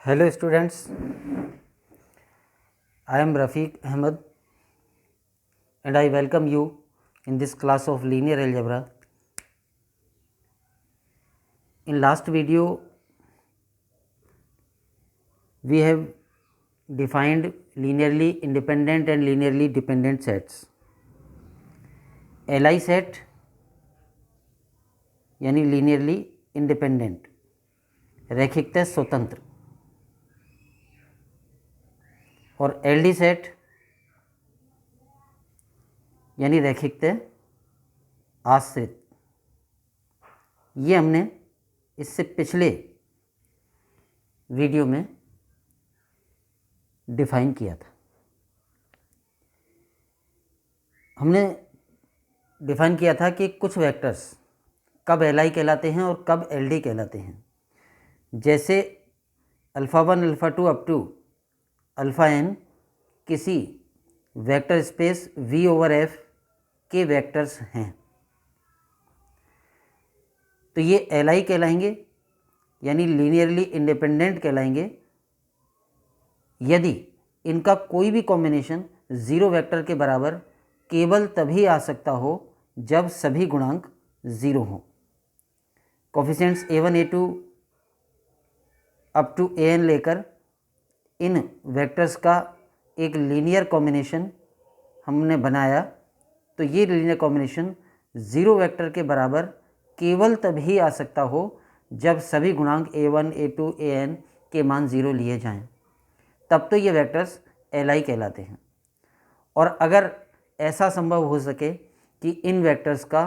Hello students, I am Rafiq Ahmed and I welcome you in this class of linear algebra. In last video we have defined linearly independent and linearly dependent sets. Li set यानी linearly independent, रैखिकता स्वतंत्र, और LD set यानी रैखिकता आश्रित। ये हमने इससे पिछले वीडियो में डिफाइन किया था। हमने डिफाइन किया था कि कुछ वेक्टर्स कब Li कहलाते हैं और कब LD कहलाते हैं। जैसे alpha 1 alpha 2 up to alpha n किसी vector space V over F के वेक्टर्स हैं, तो ये Li कहलाएंगे यानी लीनियरली इंडिपेंडेंट कहलाएंगे यदि इनका कोई भी कॉम्बिनेशन ज़ीरो वेक्टर के बराबर केवल तभी आ सकता हो जब सभी गुणांक ज़ीरो हों। Coefficients a1 a2 up to an लेकर इन वेक्टर्स का एक लीनियर कॉम्बिनेशन हमने बनाया, तो ये लीनियर कॉम्बिनेशन ज़ीरो वेक्टर के बराबर केवल तभी आ सकता हो जब सभी गुणांक a1 a2 an के मान ज़ीरो लिए जाएं, तब तो ये वेक्टर्स Li कहलाते हैं। और अगर ऐसा संभव हो सके कि इन वेक्टर्स का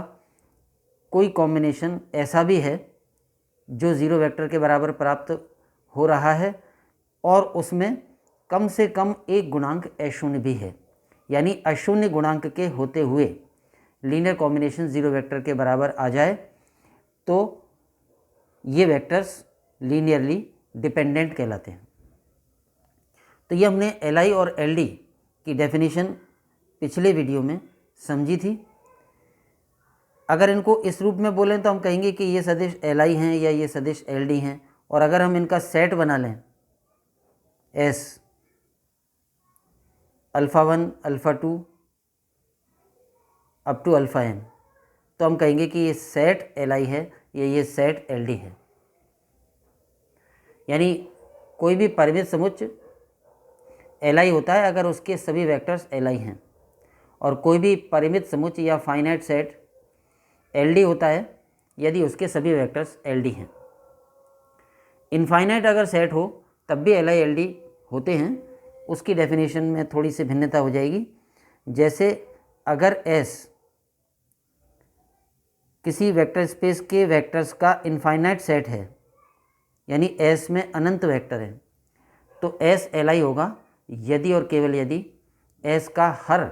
कोई कॉम्बिनेशन ऐसा भी है जो ज़ीरो वेक्टर के बराबर प्राप्त हो रहा है और उसमें कम से कम एक गुणांक अशून्य भी है, यानी अशून्य गुणांक के होते हुए लीनियर कॉम्बिनेशन ज़ीरो वेक्टर के बराबर आ जाए, तो ये वेक्टर्स लीनियरली डिपेंडेंट कहलाते हैं। तो ये हमने Li और LD की डेफिनेशन पिछले वीडियो में समझी थी। अगर इनको इस रूप में बोलें तो हम कहेंगे कि ये सदिश Li हैं या ये सदिश LD हैं, और अगर हम इनका सेट बना लें S alpha 1 alpha 2 up to alpha n, तो हम कहेंगे कि ये सेट Li है या ये सेट LD है। यानी कोई भी परिमित समुच्चय Li होता है अगर उसके सभी वेक्टर्स Li हैं, और कोई भी परिमित समुच्चय या फाइनाइट सेट LD होता है यदि उसके सभी वेक्टर्स LD हैं। इनफाइनाइट अगर सेट हो तब भी Li LD होते हैं, उसकी डेफिनेशन में थोड़ी सी भिन्नता हो जाएगी। जैसे अगर S किसी वेक्टर स्पेस के वेक्टर्स का इनफाइनाइट सेट है, यानी S में अनंत वेक्टर है, तो S Li होगा यदि और केवल यदि S का हर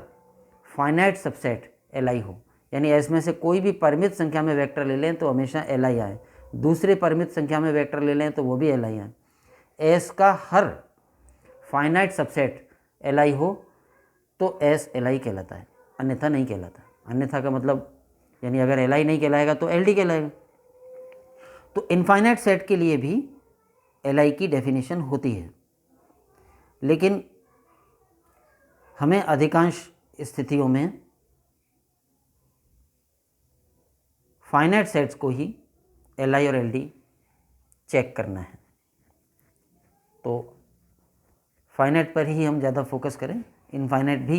फाइनाइट सबसेट Li हो। यानी S में से कोई भी परिमित संख्या में वेक्टर ले लें तो हमेशा Li आए, दूसरे परिमित संख्या में वेक्टर ले लें तो वो भी Li आए। S का हर फाइनाइट सबसेट Li हो तो S Li कहलाता है, अन्यथा नहीं कहलाता। अन्यथा का मतलब यानी अगर Li नहीं कहलाएगा तो LD कहलाएगा। तो इनफाइनाइट सेट के लिए भी Li की डेफिनेशन होती है, लेकिन हमें अधिकांश स्थितियों में फाइनाइट सेट्स को ही Li और LD चेक करना है, तो फाइनाइट पर ही हम ज़्यादा फोकस करें। इनफाइनाइट भी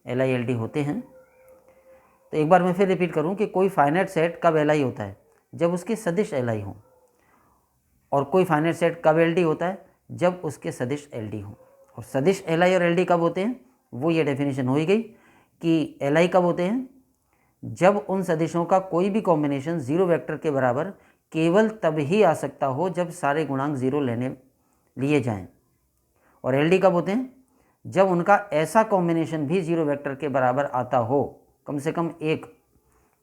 Li LD होते हैं। तो एक बार मैं फिर रिपीट करूं कि कोई फाइनाइट सेट कब Li होता है, जब उसके सदिश Li हो, और कोई फाइनाइट सेट कब LD होता है, जब उसके सदिश LD हो। और सदिश Li और LD कब होते हैं, वो ये डेफिनेशन हो ही गई कि Li कब होते हैं, जब उन सदिशों का कोई भी कॉम्बिनेशन ज़ीरो वेक्टर के बराबर केवल तब ही आ सकता हो जब सारे गुणांक ज़ीरो लिए जाएं। और LD कब होते हैं, जब उनका ऐसा कॉम्बिनेशन भी ज़ीरो वेक्टर के बराबर आता हो, कम से कम एक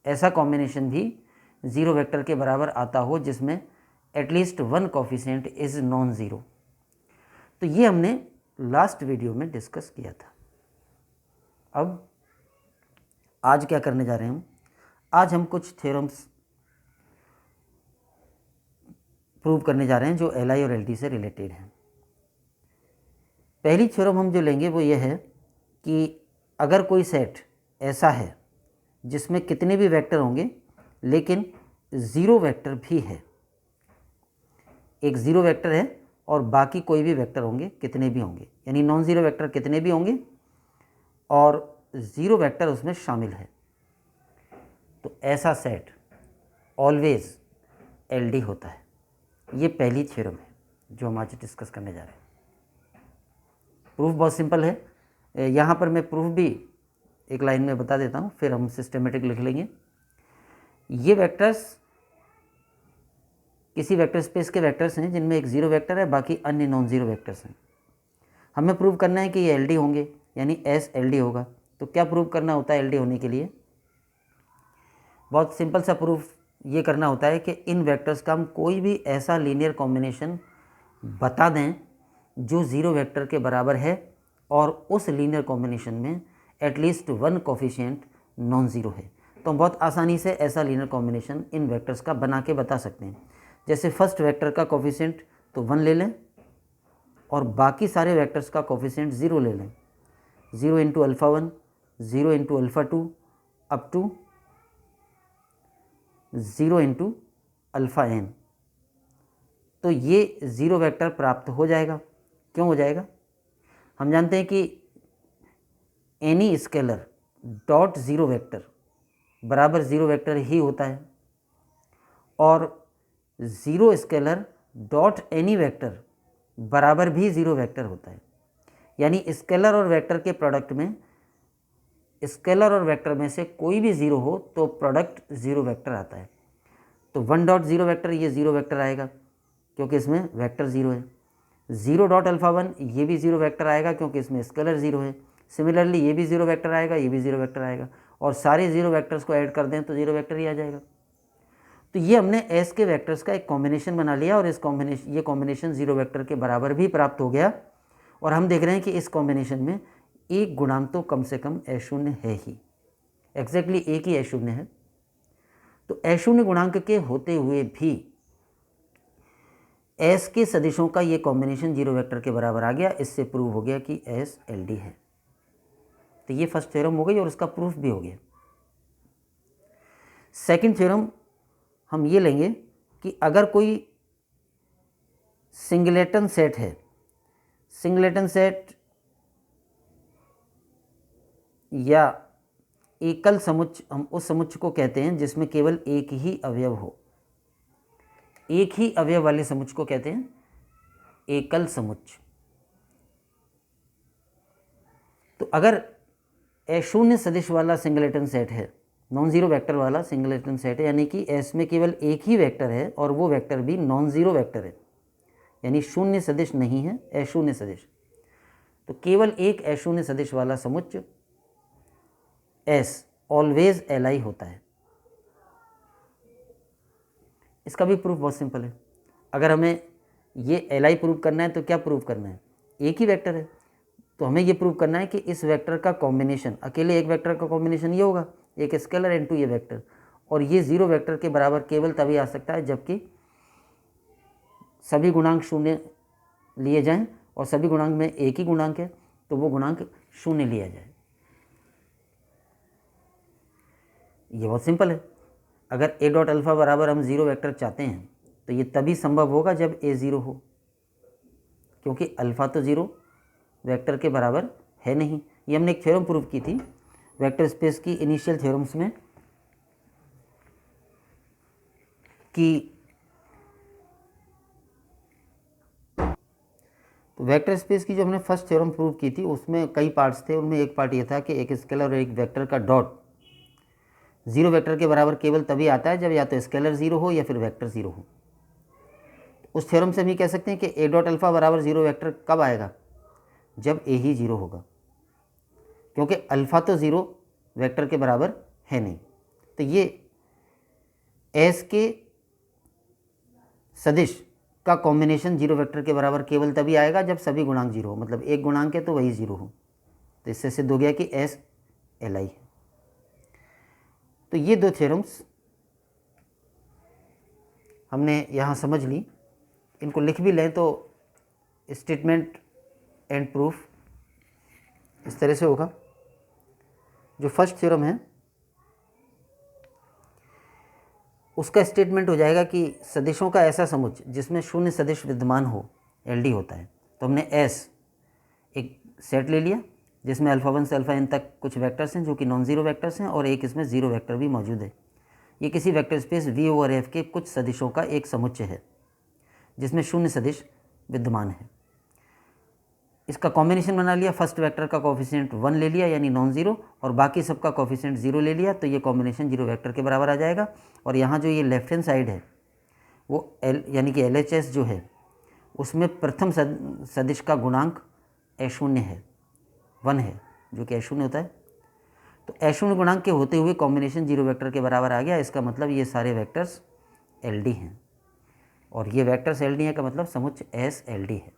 ऐसा कॉम्बिनेशन भी ज़ीरो वेक्टर के बराबर आता हो जिसमें at least one coefficient is non zero. तो ये हमने लास्ट वीडियो में डिस्कस किया था। अब आज क्या करने जा रहे हैं हम, आज हम कुछ थ्योरम्स प्रूव करने जा रहे हैं जो Li और LD से रिलेटेड हैं। पहली थ्योरम हम जो लेंगे वो ये है कि अगर कोई सेट ऐसा है जिसमें कितने भी वेक्टर होंगे लेकिन ज़ीरो वेक्टर भी है, एक ज़ीरो वेक्टर है और बाकी कोई भी वेक्टर होंगे कितने भी होंगे, यानी नॉन ज़ीरो वेक्टर कितने भी होंगे और ज़ीरो वेक्टर उसमें शामिल है, तो ऐसा सेट ऑलवेज एलडी होता है। ये पहली थ्योरम है जो हम आज डिस्कस करने जा रहे हैं। प्रूफ बहुत सिंपल है, यहाँ पर मैं प्रूफ भी एक लाइन में बता देता हूँ, फिर हम सिस्टमेटिक लिख लेंगे। ये वेक्टर्स किसी वेक्टर स्पेस के वेक्टर्स हैं जिनमें एक ज़ीरो वेक्टर है, बाकी अन्य नॉन ज़ीरो वेक्टर्स हैं। हमें प्रूव करना है कि ये एलडी होंगे, यानी एस एलडी होगा। तो क्या प्रूव करना होता है एलडी होने के लिए? बहुत सिंपल सा प्रूफ ये करना होता है कि इन वेक्टर्स का हम कोई भी ऐसा लीनियर कॉम्बिनेशन बता दें जो ज़ीरो वेक्टर के बराबर है और उस लीनियर कॉम्बिनेशन में at least one coefficient non zero है। तो हम बहुत आसानी से ऐसा लीनियर कॉम्बिनेशन इन वेक्टर्स का बना के बता सकते हैं। जैसे फर्स्ट वेक्टर का कोफिशिएंट तो 1 ले लें और बाकी सारे वेक्टर्स का कोफिशिएंट 0 ले लें। 0 into alpha 1, 0 into alpha 2 up to 0 into alpha n। तो ये ज़ीरो वेक्टर प्राप्त हो जाएगा। क्यों हो जाएगा? हम जानते हैं कि any scaler dot zero vector बराबर ज़ीरो वेक्टर ही होता है और zero scaler dot any vector बराबर भी ज़ीरो वेक्टर होता है। यानी स्केलर और वेक्टर के प्रोडक्ट में स्केलर और वेक्टर में से कोई भी ज़ीरो हो तो प्रोडक्ट ज़ीरो वेक्टर आता है। तो 1 डॉट ज़ीरो वेक्टर ये ज़ीरो वेक्टर आएगा क्योंकि इसमें वेक्टर ज़ीरो है। 0 डॉट अल्फ़ा 1 ये भी ज़ीरो वेक्टर आएगा क्योंकि इसमें स्केलर ज़ीरो है। सिमिलरली ये भी ज़ीरो वेक्टर आएगा, ये भी ज़ीरो वेक्टर आएगा और सारे ज़ीरो वेक्टर्स को ऐड कर दें तो ज़ीरो वेक्टर ही आ जाएगा। तो ये हमने एस के वेक्टर्स का एक कॉम्बिनेशन बना लिया और ये कॉम्बिनेशन ज़ीरो वेक्टर के बराबर भी प्राप्त हो गया। और हम देख रहे हैं कि इस कॉम्बिनेशन में एक गुणांक तो कम से कम A0 है ही, एग्जैक्टली एक ही A0 है। तो A0 गुणांक के होते हुए भी एस के सदिशों का ये कॉम्बिनेशन जीरो वेक्टर के बराबर आ गया। इससे प्रूव हो गया कि एस एलडी है। तो ये फर्स्ट थ्योरम हो गई और उसका प्रूफ भी हो गया। सेकंड थ्योरम हम ये लेंगे कि अगर कोई सिंगलेटन सेट है, सिंगलेटन सेट या एकल समुच्चय, हम उस समुच्चय को कहते हैं जिसमें केवल एक ही अवयव हो। एक ही अवयव वाले समुच्चय को कहते हैं एकल समुच्चय। तो अगर A0 सदिश वाला सिंगलेटन सेट है, नॉन ज़ीरो वेक्टर वाला सिंगलेटन सेट है, यानी कि एस में केवल एक ही वेक्टर है और वो वेक्टर भी नॉन ज़ीरो वेक्टर है, यानी शून्य सदिश नहीं है, A0 सदिश। तो केवल एक A0 सदिश वाला समुच्चय एस ऑलवेज एल होता है। इसका भी प्रूफ बहुत सिंपल है। अगर हमें ये एल प्रूव करना है तो क्या प्रूव करना है? एक ही वेक्टर है तो हमें ये प्रूव करना है कि इस वेक्टर का कॉम्बिनेशन, अकेले एक वेक्टर का कॉम्बिनेशन ये होगा, एक स्केलर इनटू ये वेक्टर, और ये ज़ीरो वेक्टर के बराबर केवल तभी आ सकता है जबकि सभी गुणांक शून्य लिए जाएं और सभी गुणांक में एक ही गुणांक है तो वो गुणांक शून्य लिया जाए। ये बहुत सिंपल है। अगर ए डॉट अल्फ़ा बराबर हम ज़ीरो वेक्टर चाहते हैं तो ये तभी संभव होगा जब ए ज़ीरो हो, क्योंकि अल्फ़ा तो ज़ीरो वेक्टर के बराबर है नहीं। ये हमने एक थ्योरम प्रूव की थी वेक्टर स्पेस की इनिशियल थ्योरम्स में कि तो वेक्टर स्पेस की जो हमने फर्स्ट थ्योरम प्रूव की थी उसमें कई पार्ट्स थे। उनमें एक पार्ट ये था कि एक स्केलर और एक वेक्टर का डॉट ज़ीरो वेक्टर के बराबर केवल तभी आता है जब या तो स्केलर ज़ीरो हो या फिर वेक्टर ज़ीरो हो। उस थ्योरम से हम ये कह सकते हैं कि ए डॉट अल्फ़ा बराबर ज़ीरो वेक्टर कब आएगा? जब ए ही ज़ीरो होगा, क्योंकि अल्फ़ा तो ज़ीरो वेक्टर के बराबर है नहीं। तो ये एस के सदिश का कॉम्बिनेशन जीरो वेक्टर के बराबर केवल तभी आएगा जब सभी गुणांक जीरो हो, मतलब एक गुणांक है तो वही ज़ीरो हो। तो इससे सिद्ध हो गया कि एस एल आई है। तो ये दो थ्योरम्स हमने यहाँ समझ ली। इनको लिख भी लें तो स्टेटमेंट एंड प्रूफ इस तरह से होगा। जो फर्स्ट थ्योरम है उसका स्टेटमेंट हो जाएगा कि सदिशों का ऐसा समुच्चय जिसमें शून्य सदिश विद्यमान हो LD होता है। तो हमने S एक सेट ले लिया जिसमें अल्फ़ा 1 से अल्फ़ा n तक कुछ वेक्टर्स हैं जो कि नॉन ज़ीरो वेक्टर्स हैं और एक इसमें ज़ीरो वेक्टर भी मौजूद है। ये किसी वेक्टर स्पेस V/F के कुछ सदिशों का एक समुच्चय है जिसमें शून्य सदिश विद्यमान है। इसका कॉम्बिनेशन बना लिया, फर्स्ट वेक्टर का कोफिशिएंट 1 ले लिया यानी नॉन ज़ीरो और बाकी सबका कोफिशिएंट 0 ले लिया, तो ये कॉम्बिनेशन 0 वेक्टर के बराबर आ जाएगा। और यहाँ जो ये लेफ्ट हैंड साइड है वो L यानी कि LHS जो है उसमें प्रथम सदिश का गुणांक A0 है, 1 है, जो कि A0 होता है। तो A0 गुणांक के होते हुए कॉम्बिनेशन 0 वेक्टर के बराबर आ गया। इसका मतलब ये सारे वेक्टर्स LD हैं और ये वेक्टर्स LD हैं का मतलब समुच्चय S LD है।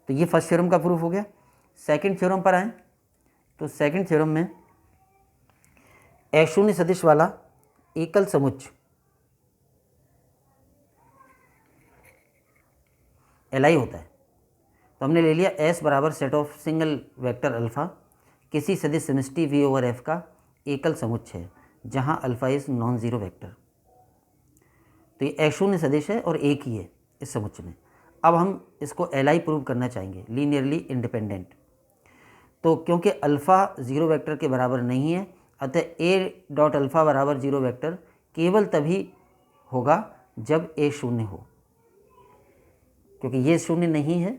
तो ये फर्स्ट थ्योरम का प्रूफ हो गया। सेकंड थ्योरम पर आए तो सेकंड थ्योरम में A0 सदिश वाला एकल समुच्चय Li होता है। तो हमने ले लिया S बराबर set of single vector alpha किसी सदिश समष्टि V/F का एकल समुच्चय है जहाँ alpha is non zero vector. तो ये A0 सदिश है और एक ही है इस समुच्चय में। अब हम इसको Li प्रूव करना चाहेंगे, लीनियरली इंडिपेंडेंट। तो क्योंकि अल्फ़ा ज़ीरो वेक्टर के बराबर नहीं है अतः A डॉट अल्फ़ा बराबर ज़ीरो वेक्टर केवल तभी होगा जब A शून्य हो, क्योंकि ये शून्य नहीं है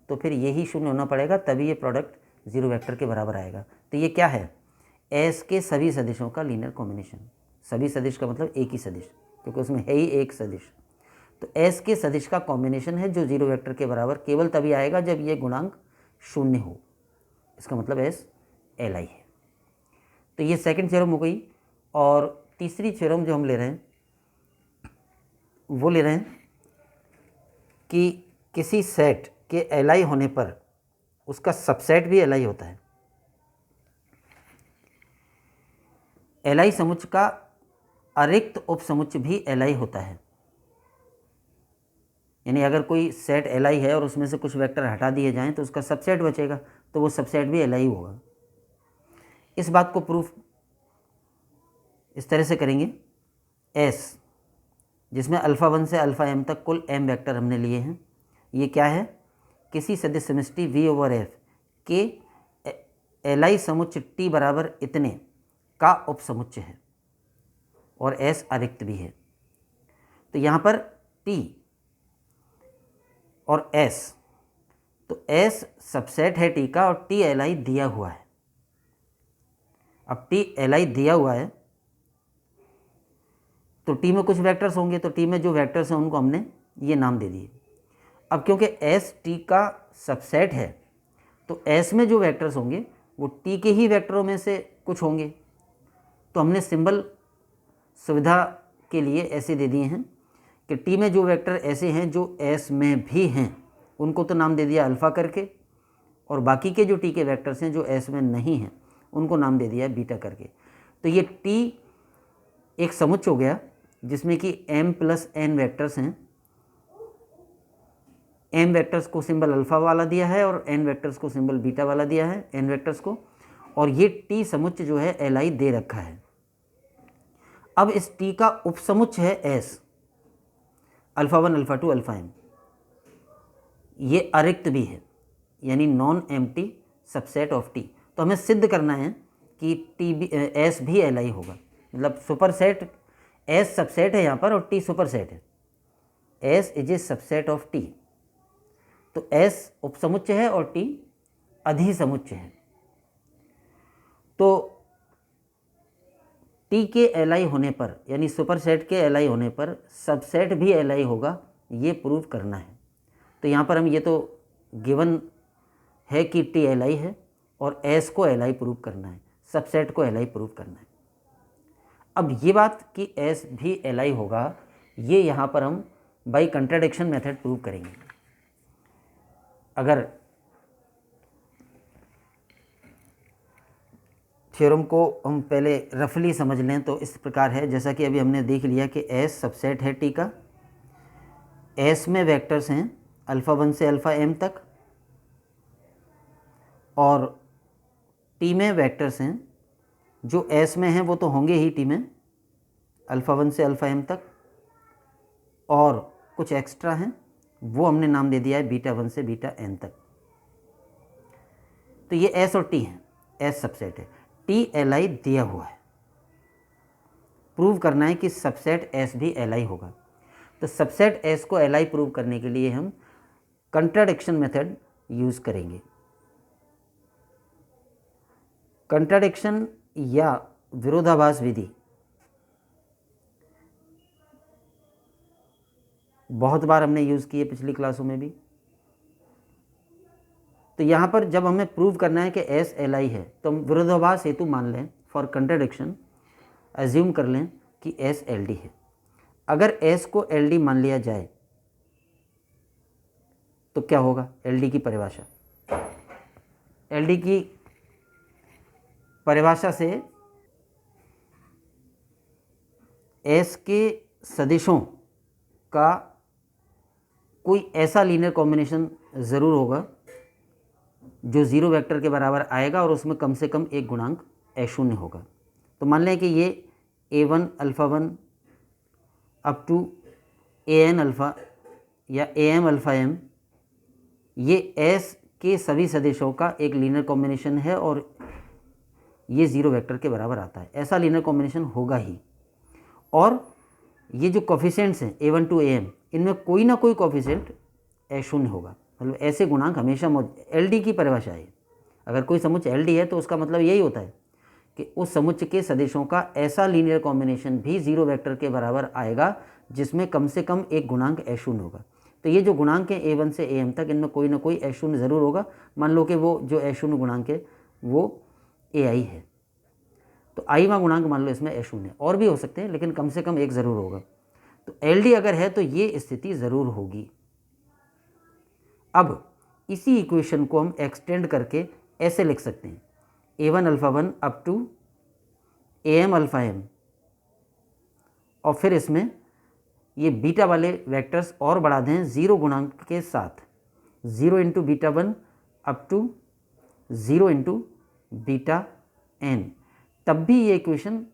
तो फिर यही शून्य होना पड़ेगा, तभी ये प्रोडक्ट ज़ीरो वेक्टर के बराबर आएगा। तो ये क्या है? S के सभी सदिशों का लीनियर कॉम्बिनेशन। सभी सदिश का मतलब एक ही सदिश, क्योंकि उसमें है ही एक सदिश। तो S के सदिश का कॉम्बिनेशन है जो ज़ीरो वेक्टर के बराबर केवल तभी आएगा जब ये गुणांक शून्य हो। इसका मतलब S Li है। तो ये सेकंड थ्योरम हो गई। और तीसरी थ्योरम जो हम ले रहे हैं वो ले रहे हैं कि किसी सेट के Li होने पर उसका सबसेट भी Li होता है। Li समुच्चय का अरिक्त उपसमुच्चय भी Li होता है। यानी अगर कोई सेट Li है और उसमें से कुछ वेक्टर हटा दिए जाएं तो उसका सबसेट बचेगा, तो वो सबसेट भी Li होगा। इस बात को प्रूफ इस तरह से करेंगे। S जिसमें अल्फ़ा 1 से अल्फ़ा m तक कुल m वेक्टर हमने लिए हैं, ये क्या है? किसी सदिश समष्टि V/F के Li समुच्चय T बराबर इतने का उपसमुच्चय है और S अरिक्त भी है। तो यहाँ पर T और S, तो S सबसेट है T का और T Li दिया हुआ है। अब T Li दिया हुआ है तो T में कुछ वेक्टर्स होंगे, तो T में जो वेक्टर्स हैं उनको हमने ये नाम दे दिए। अब क्योंकि S T का सबसेट है तो S में जो वेक्टर्स होंगे वो T के ही वेक्टरों में से कुछ होंगे। तो हमने सिंबल सुविधा के लिए ऐसे दे दिए हैं कि T में जो वेक्टर ऐसे हैं जो S में भी हैं उनको तो नाम दे दिया अल्फ़ा करके, और बाकी के जो T के वेक्टर्स हैं जो S में नहीं हैं उनको नाम दे दिया बीटा करके। तो ये T एक समुच्चय हो गया जिसमें कि m प्लस n वेक्टर्स हैं। m वेक्टर्स को सिंबल अल्फ़ा वाला दिया है और n वेक्टर्स को सिंबल बीटा वाला दिया है, n वेक्टर्स को, और ये T समुच्चय जो है Li दे रखा है। अब इस T का उपसमुच्चय है S, alpha 1 alpha 2 alpha m। ये अरिक्त भी है यानी non empty subset of T। तो हमें सिद्ध करना है कि S भी Li होगा, मतलब सुपर सेट S सबसेट है यहाँ पर और T सुपर सेट है। S is a subset of T। तो S उपसमुच्चय है और T अधिसमुच्चय है। तो T के Li होने पर यानी सुपर सेट के Li होने पर सबसेट भी Li होगा, ये प्रूव करना है। तो यहाँ पर हम ये तो गिवन है कि T Li है और S को Li प्रूव करना है, सबसेट को Li प्रूव करना है। अब ये बात कि S भी Li होगा, ये यहाँ पर हम बाई कंट्राडिक्शन मेथड प्रूव करेंगे। अगर थ्योरम को हम पहले रफली समझ लें तो इस प्रकार है, जैसा कि अभी हमने देख लिया कि S सबसेट है T का। S में वेक्टर्स हैं अल्फ़ा 1 से अल्फ़ा m तक और टी में वेक्टर्स हैं, जो एस में हैं वो तो होंगे ही टी में, अल्फ़ा 1 से अल्फ़ा m तक, और कुछ एक्स्ट्रा हैं वो हमने नाम दे दिया है बीटा 1 से बीटा n तक। तो ये एस और टी हैं, एस सबसेट है, टी एल आई दिया हुआ है, प्रूव करना है कि सबसेट एस भी एल आई होगा। तो सबसेट एस को एल आई प्रूव करने के लिए हम कंट्राडिक्शन मेथड यूज़ करेंगे। कंट्राडिक्शन या विरोधाभास विधि बहुत बार हमने यूज़ की है पिछली क्लासों में भी। तो यहाँ पर जब हमें प्रूव करना है कि एस एल आई है तो हम विरोधाभास हेतु मान लें, फॉर कंट्राडिक्शन एज्यूम कर लें कि एस एल डी है। अगर एस को एल डी मान लिया जाए तो क्या होगा? एल डी की परिभाषा, एल डी की परिभाषा से एस के सदिशों का कोई ऐसा लीनियर कॉम्बिनेशन ज़रूर होगा जो ज़ीरो वेक्टर के बराबर आएगा और उसमें कम से कम एक गुणांक A0 होगा। तो मान लें कि ये A1 alpha 1 up to AN alpha या AM अल्फ़ा M ये S के सभी सदिशों का एक लीनियर कॉम्बिनेशन है और ये ज़ीरो वेक्टर के बराबर आता है। ऐसा लीनियर कॉम्बिनेशन होगा ही। और ये जो कोफिशिएंट्स हैं A1 टू AM, इनमें कोई ना कोई कोफिशिएंट A0 होगा। मतलब ऐसे गुणांक हमेशा एल डी की परिभाषा है। अगर कोई समुच्चय एल डी है तो उसका मतलब यही होता है कि उस समुच्चय के सदिशों का ऐसा लीनियर कॉम्बिनेशन भी ज़ीरो वेक्टर के बराबर आएगा जिसमें कम से कम एक गुणांक A0 होगा। तो ये जो गुणांक है A1 से AM तक, इनमें कोई ना कोई A0 ज़रूर होगा। मान लो कि वो जो A0 गुणांक है वो AI है, तो आईवां गुणांक मान लो इसमें A0 है। और भी हो सकते हैं लेकिन कम से कम एक ज़रूर होगा। तो LD अगर है तो ये स्थिति ज़रूर होगी। अब इसी इक्वेशन को हम एक्सटेंड करके ऐसे लिख सकते हैं, A1 alpha 1 up to AM alpha M, और फिर इसमें ये बीटा वाले वेक्टर्स और बढ़ा दें ज़ीरो गुणांक के साथ, 0 into beta 1 up to 0 into beta n। तब भी ये इक्वेशन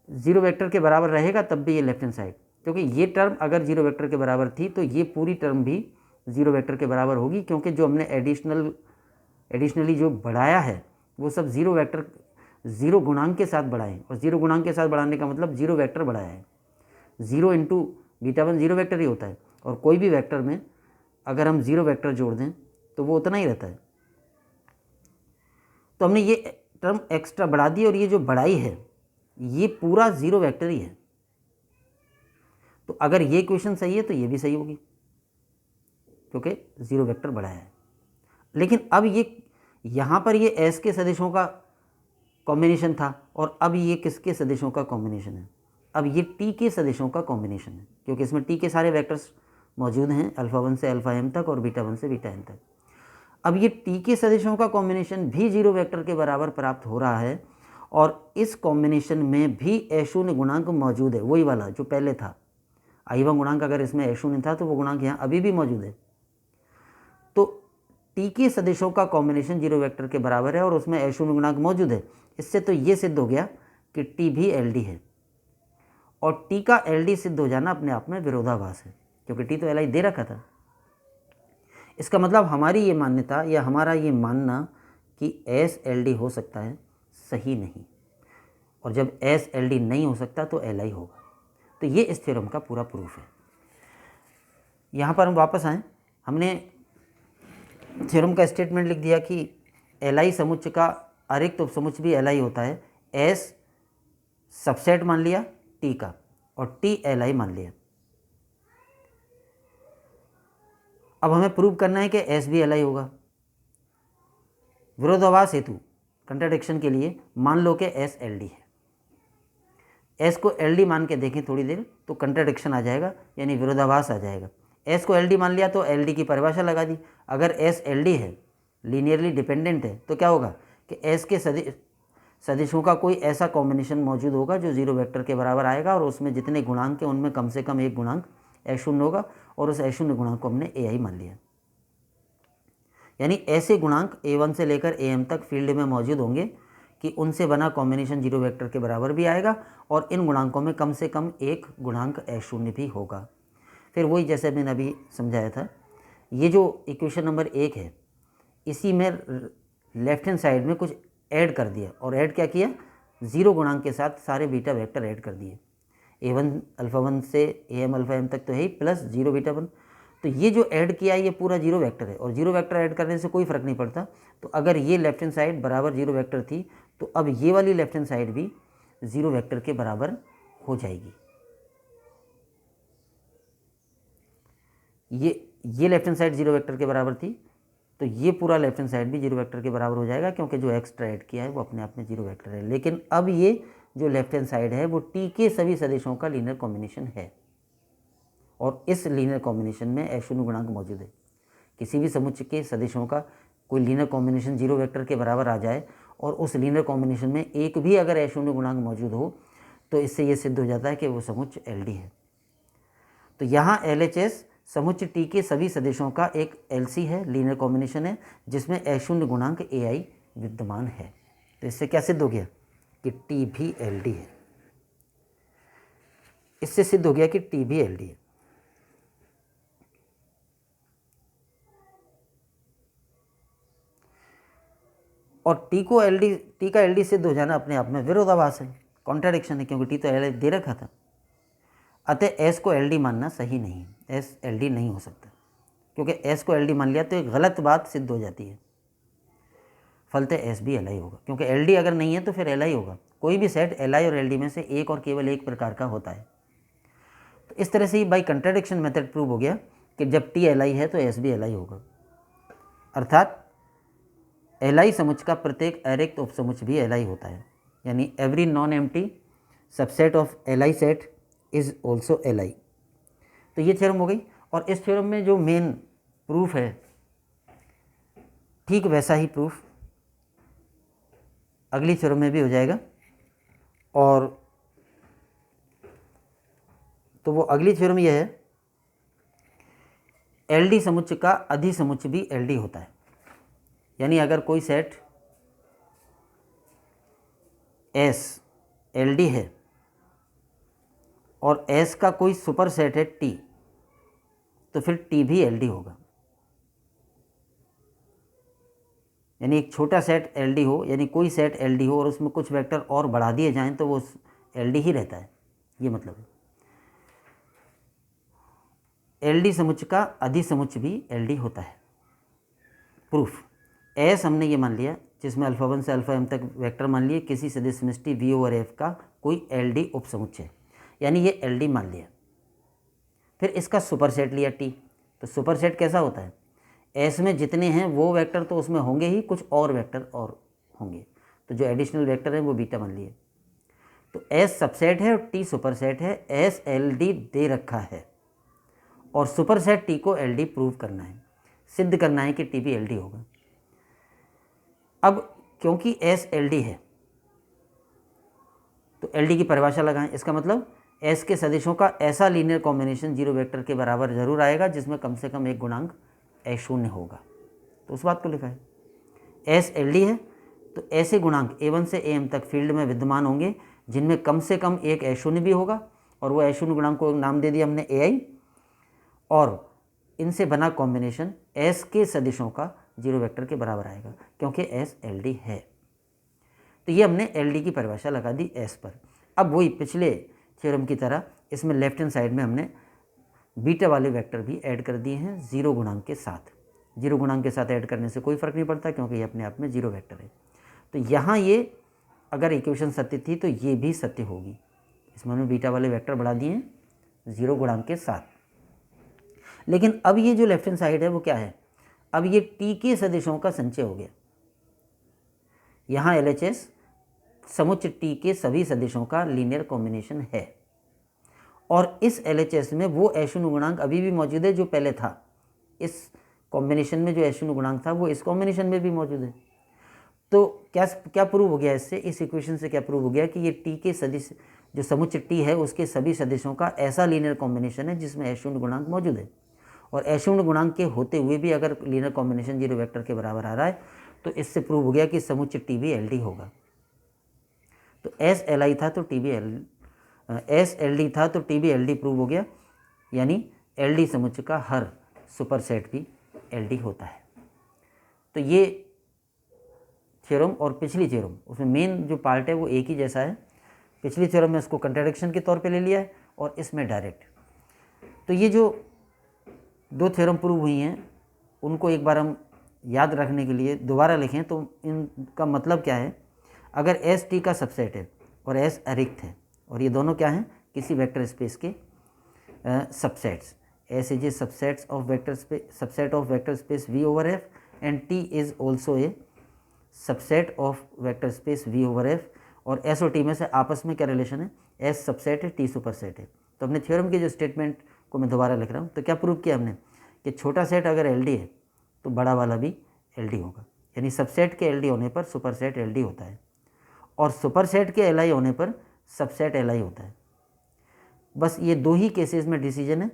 ज़ीरो वेक्टर के बराबर रहेगा, तब भी ये लेफ्ट हैंड साइड, क्योंकि ये टर्म अगर ज़ीरो वेक्टर के बराबर थी तो ये पूरी टर्म भी ज़ीरो वेक्टर के बराबर होगी, क्योंकि जो हमने एडिशनली जो बढ़ाया है वो सब ज़ीरो वेक्टर ज़ीरो गुणांक के साथ बढ़ाए। और ज़ीरो गुणांक के साथ बढ़ाने का मतलब ज़ीरो वेक्टर बढ़ाया है। 0 इंटू बीटा 1 ज़ीरो वेक्टर ही होता है, और कोई भी वेक्टर में अगर हम ज़ीरो वेक्टर जोड़ दें तो वो उतना ही रहता है। तो हमने ये टर्म एक्स्ट्रा बढ़ा दी और ये जो बढ़ाई है ये पूरा ज़ीरो वेक्टर ही है। तो अगर ये इक्वेशन सही है तो ये भी सही होगी, क्योंकि ज़ीरो वेक्टर बढ़ाया है। लेकिन अब ये यहाँ पर ये S के सदिशों का कॉम्बिनेशन था और अब ये किसके सदिशों का कॉम्बिनेशन है? अब ये T के सदिशों का कॉम्बिनेशन है, क्योंकि इसमें T के सारे वेक्टर्स मौजूद हैं, अल्फ़ा 1 से अल्फ़ा M तक और बीटा 1 से बीटा N तक। अब ये T के सदिशों का कॉम्बिनेशन भी ज़ीरो वेक्टर के बराबर प्राप्त हो रहा है और इस कॉम्बिनेशन में भी A0 गुणांक मौजूद है, वही वाला जो पहले था। I1 गुणांक अगर इसमें A0 था तो वो गुणांक यहाँ अभी भी मौजूद है। तो T के सदिशों का कॉम्बिनेशन जीरो वेक्टर के बराबर है और उसमें A0 गुणांक मौजूद है। इससे तो ये सिद्ध हो गया कि T भी LD है, और T का LD सिद्ध हो जाना अपने आप में विरोधाभास है, क्योंकि T तो LI दे रखा था। इसका मतलब हमारी ये मान्यता या हमारा ये मानना कि S LD हो सकता है सही नहीं, और जब S LD नहीं हो सकता तो LI होगा। तो ये इस थ्योरम का पूरा प्रूफ है। यहाँ पर हम वापस आएँ, हमने थ्योरम का स्टेटमेंट लिख दिया कि LI समुच्चय का अरिक्त उपसमुच्चय भी LI होता है। S सबसेट मान लिया T का और T LI मान लिया। अब हमें प्रूव करना है कि S भी LI होगा। विरोधाभास हेतु कंट्राडिक्शन के लिए मान लो कि S LD है। S को LD मान के देखें थोड़ी देर तो कंट्राडिक्शन आ जाएगा, यानी विरोधाभास आ जाएगा। S को LD मान लिया तो LD की परिभाषा लगा दी। अगर S LD है, लीनियरली डिपेंडेंट है, तो क्या होगा कि S के सदिशों का कोई ऐसा कॉम्बिनेशन मौजूद होगा जो जीरो वेक्टर के बराबर आएगा और उसमें जितने गुणांक हैं उनमें कम से कम एक गुणांक A0 होगा, और उस A0 गुणांक को हमने AI मान लिया, यानी ऐसे गुणांक a1 से लेकर am तक फील्ड में मौजूद होंगे कि उनसे बना कॉम्बिनेशन जीरो वेक्टर के बराबर भी आएगा और इन गुणांकों में कम से कम एक गुणांक a0 भी होगा। फिर वही जैसे मैंने अभी समझाया था, ये जो इक्वेशन नंबर 1 है इसी में लेफ्ट हैंड साइड में कुछ ऐड कर दिया, और ऐड क्या किया, ज़ीरो गुणांक के साथ सारे बीटा वेक्टर ऐड कर दिए। a1 अल्फ़ा 1 से am अल्फ़ा m तक तो है ही, प्लस जीरो बीटा 1। तो ये जो ऐड किया ये पूरा जीरो वेक्टर है, और जीरो वेक्टर ऐड करने से कोई फ़र्क नहीं पड़ता। तो अगर ये लेफ्ट हैंड साइड बराबर जीरो वेक्टर थी तो अब ये वाली लेफ्ट हैंड साइड भी जीरो वेक्टर के बराबर हो जाएगी। ये left hand side zero vector के बराबर थी तो ये पूरा लेफ्ट हैंड साइड भी जीरो वेक्टर के बराबर हो जाएगा, क्योंकि जो एक्स्ट्रा ऐड किया है वो अपने आप में जीरो वेक्टर है। लेकिन अब ये जो लेफ्ट हैंड साइड है वो टी के सभी सदिशों का लीनियर कॉम्बिनेशन है, और इस लीनियर कॉम्बिनेशन में a0 गुणांक मौजूद है। किसी भी समुच्चय के सदिशों का कोई लीनियर कॉम्बिनेशन जीरो वेक्टर के बराबर आ जाए और उस लीनियर कॉम्बिनेशन में एक भी अगर a0 गुणांक मौजूद हो तो इससे ये सिद्ध हो जाता है कि वो समुच्चय LD है। तो यहाँ LHS समुच्चय टी के सभी सदिशों का एक LC है, लीनियर कॉम्बिनेशन है, जिसमें a0 गुणांक AI विद्यमान है। तो इससे क्या सिद्ध हो गया कि टी भी LD है। इससे सिद्ध हो गया कि टी भी LD है। और टी का LD सिद्ध हो जाना अपने आप में विरोधाभास है, कॉन्ट्राडिक्शन है, क्योंकि टी तो LD दे रखा था। अतः S को LD मानना सही नहीं है, S LD नहीं हो सकता, क्योंकि S को LD मान लिया तो एक गलत बात सिद्ध हो जाती है। फलतः S भी LI होगा, क्योंकि LD अगर नहीं है तो फिर LI होगा। कोई भी सेट LI और LD में से एक और केवल एक प्रकार का होता है। तो इस तरह से ही बाई कंट्राडिक्शन मेथड प्रूव हो गया कि जब T LI है तो S भी LI होगा, अर्थात LI समुच्चय का प्रत्येक अरिक्त उपसमुच्चय भी LI होता है, यानी every non empty subset of LI set is also LI। तो ये थ्योरम हो गई, और इस थ्योरम में जो मेन प्रूफ है ठीक वैसा ही प्रूफ अगली थ्योरम में भी हो जाएगा। और तो वो अगली थ्योरम यह है, LD समुच्चय का अधिसमुच्चय भी LD होता है। यानी अगर कोई सेट S LD है और S का कोई सुपर सेट है T, तो फिर T भी LD होगा। यानी एक छोटा सेट LD हो, यानी कोई सेट LD हो और उसमें कुछ वेक्टर और बढ़ा दिए जाएं तो वो LD ही रहता है, ये मतलब है। LD समुच्चय का अधिसमुच्चय भी LD होता है। प्रूफ S हमने ये मान लिया, जिसमें अल्फ़ा 1 से अल्फ़ा m तक वेक्टर मान लिए, किसी सदिश समष्टि V ओवर F का कोई LD उपसमुच्चय, यानी ये LD मान लिया। फिर इसका सुपर सेट लिया T, तो सुपर सेट कैसा होता है, S में जितने हैं वो वेक्टर तो उसमें होंगे ही, कुछ और वेक्टर और होंगे, तो जो एडिशनल वेक्टर हैं वो बीटा मान लिए। तो S सबसेट है और T सुपर सेट है, S LD दे रखा है और सुपर सेट T को LD प्रूव करना है, सिद्ध करना है कि T भी LD होगा। अब क्योंकि S LD है तो LD की परिभाषा लगाएं। इसका मतलब S के सदिशों का ऐसा लीनियर कॉम्बिनेशन जीरो वेक्टर के बराबर जरूर आएगा जिसमें कम से कम एक गुणांक a0 होगा। तो उस बात को लिखा है, S LD है तो ऐसे गुणांक a1 से am तक फील्ड में विद्यमान होंगे जिनमें कम से कम एक a0 भी होगा, और वो a0 गुणांक को नाम दे दिया हमने AI, और इनसे बना कॉम्बिनेशन S के सदिशों का जीरो वेक्टर के बराबर आएगा क्योंकि S LD है। तो ये हमने LD की परिभाषा लगा दी S पर। अब वही पिछले थ्योरम की तरह इसमें लेफ्ट हैंड साइड में हमने बीटा वाले वेक्टर भी ऐड कर दिए हैं जीरो गुणांक के साथ। जीरो गुणांक के साथ ऐड करने से कोई फ़र्क नहीं पड़ता क्योंकि ये अपने आप में जीरो वेक्टर है। तो यहाँ ये अगर इक्वेशन सत्य थी तो ये भी सत्य होगी। इसमें हमने बीटा वाले वेक्टर बढ़ा दिए हैं जीरो गुणांक के साथ। लेकिन अब ये जो लेफ्ट हैंड साइड है वो क्या है, अब ये T के सदिशों का संचय हो गया। यहाँ LHS समुच्चय T के सभी सदिशों का लीनियर कॉम्बिनेशन है, और इस LHS में वो a0 गुणांक अभी भी मौजूद है जो पहले था। इस कॉम्बिनेशन में जो a0 गुणांक था वो इस कॉम्बिनेशन में भी मौजूद है। तो क्या प्रूव हो गया इससे, इस इक्वेशन से क्या प्रूव हो गया कि ये T के सदिश जो समुच्चय T है उसके सभी सदिशों का ऐसा लीनियर कॉम्बिनेशन है जिसमें a0 गुणांक मौजूद है, और एशून्य गुणांक के होते हुए भी अगर लीनियर कॉम्बिनेशन 0 वेक्टर के बराबर आ रहा है तो इससे प्रूव हो गया कि समुच्चय टी भी एल डी होगा। तो एस एल आई था तो टी भी एस एल डी था तो टी भी एल डी प्रूव हो गया, यानी एल डी समुच्चय का हर सुपरसेट भी एल डी होता है। तो ये थ्योरम और पिछली थ्योरम, उसमें मेन जो पार्ट है वो एक ही जैसा है। पिछली थ्योरम में इसको कंट्राडिक्शन के तौर पे ले लिया है और इसमें डायरेक्ट। तो ये जो दो थ्योरम प्रूव हुई हैं उनको एक बार हम याद रखने के लिए दोबारा लिखें तो इनका मतलब क्या है। अगर एस टी का सबसेट है और एस अरिक्त है और ये दोनों क्या हैं, किसी वेक्टर स्पेस के subsets, S is a subset of vector space V over F and T is also a subset of vector space V over F. और एस और टी में से आपस में क्या रिलेशन है, एस सबसेट है टी सुपरसेट है। तो अपने थ्योरम के जो स्टेटमेंट को मैं दोबारा लिख रहा हूँ, तो क्या प्रूव किया हमने कि छोटा सेट अगर एल डी है तो बड़ा वाला भी एल डी होगा, यानी सबसेट के एल डी होने पर सुपरसेट एल डी होता है और सुपरसेट के एल आई होने पर सबसेट एल आई होता है। बस ये दो ही केसेस में डिसीजन है,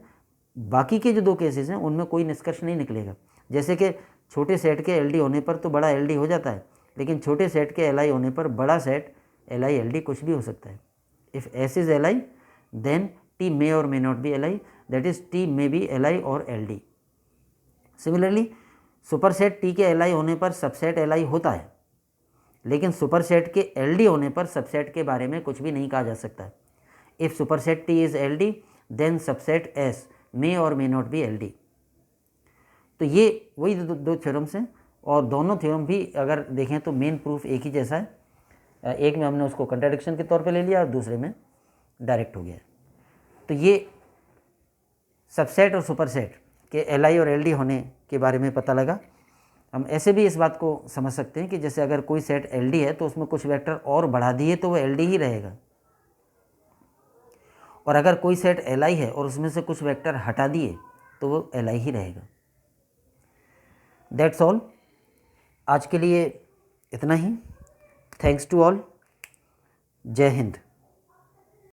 बाकी के जो दो केसेस हैं उनमें कोई निष्कर्ष नहीं निकलेगा। जैसे कि छोटे सेट के एल डी होने पर तो बड़ा एल डी हो जाता है, लेकिन छोटे सेट के एल आई होने पर बड़ा set L I L D कुछ भी हो सकता है। If S is L I then T may or may not be L I, that is T may be L I or L D. Similarly superset T के L I होने पर subset L I होता है, लेकिन superset के L D होने पर subset के बारे में कुछ भी नहीं कहा जा सकता। If superset T is L D then subset S may or may not be L D. तो ये वही दो थ्योरम्स हैं और दोनों थ्योरम भी अगर देखें तो मेन प्रूफ एक ही जैसा है। एक में हमने उसको कंट्राडिक्शन के तौर पे ले लिया और दूसरे में डायरेक्ट हो गया। तो ये सबसेट और सुपरसेट के L I or L D होने के बारे में पता लगा। हम ऐसे भी इस बात को समझ सकते हैं कि जैसे अगर कोई सेट एल डी है तो उसमें कुछ वेक्टर और बढ़ा दिए तो वो एल डी ही रहेगा, और अगर कोई सेट एल आई है और उसमें से कुछ वेक्टर हटा दिए तो वो एल आई ही रहेगा। दैट्स ऑल, आज के लिए इतना ही। Thanks to all. जय हिंद।